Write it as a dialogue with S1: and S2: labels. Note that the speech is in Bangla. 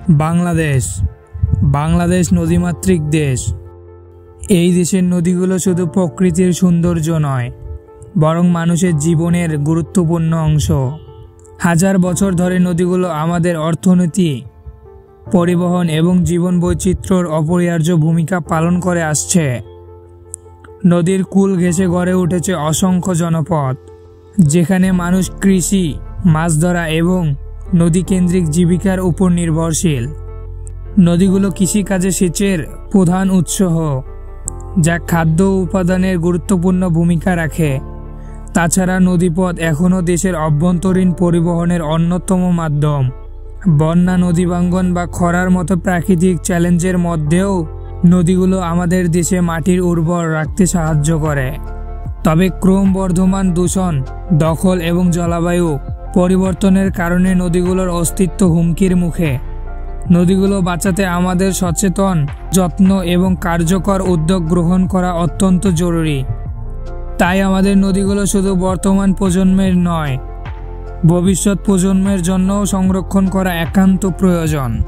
S1: বাংলাদেশ বাংলাদেশ নদীমাতৃক দেশ। এই দেশের নদীগুলো শুধু প্রকৃতির সৌন্দর্য নয়, বরং মানুষের জীবনের গুরুত্বপূর্ণ অংশ। হাজার বছর ধরে নদীগুলো আমাদের অর্থনীতি, পরিবহন এবং জীবন বৈচিত্র্যের অপরিহার্য ভূমিকা পালন করে আসছে। নদীর কূল ঘেঁষে গড়ে উঠেছে অসংখ্য জনপদ, যেখানে মানুষ কৃষি, মাছ ধরা এবং নদীকেন্দ্রিক জীবিকার উপর নির্ভরশীল। নদীগুলো কৃষিকাজে সেচের প্রধান উৎস, যা খাদ্য উপাদানের গুরুত্বপূর্ণ ভূমিকা রাখে। তাছাড়া নদীপথ এখনও দেশের অভ্যন্তরীণ পরিবহনের অন্যতম মাধ্যম। বন্যা, নদীভাঙ্গন বা খরার মতো প্রাকৃতিক চ্যালেঞ্জের মধ্যেও নদীগুলো আমাদের দেশে মাটির উর্বর রাখতে সাহায্য করে। তবে ক্রমবর্ধমান দূষণ, দখল এবং জলবায়ু পরিবর্তনের কারণে নদীগুলোর অস্তিত্ব হুমকির মুখে। নদীগুলো বাঁচাতে আমাদের সচেতন, যত্ন এবং কার্যকর উদ্যোগ গ্রহণ করা অত্যন্ত জরুরি। তাই আমাদের নদীগুলো শুধু বর্তমান প্রজন্মের নয়, ভবিষ্যৎ প্রজন্মের জন্যও সংরক্ষণ করা একান্ত প্রয়োজন।